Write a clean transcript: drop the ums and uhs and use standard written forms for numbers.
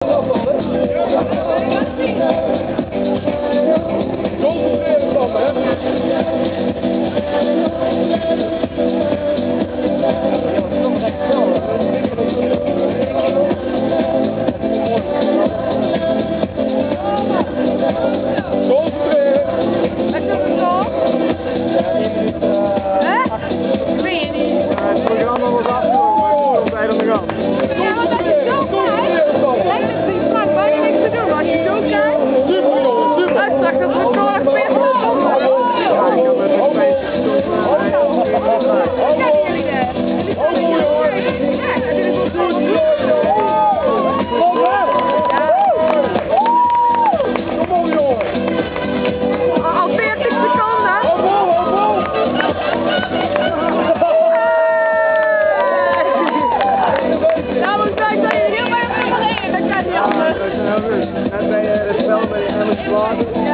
Concentreren dan, hè. Het programma was afgelopen, bij de gang. Ja, want dat is zo fijn. Lijkt het niet vaak bijna niks te doen, maar als je zo kijkt. Super jongen, super. Hij zag dat we gewoon nog 40 Ja, ik heb met een feestje gestopt. Kennen jullie dat? Die staan hier heel erg. Ja, dat is wel zo. Kom op jongen. Al 40 seconden. Nou, ik zei dat je er heel weinig van heen. Dat kan niet anders. Net bij het spel met de Emmers Vlaanderen.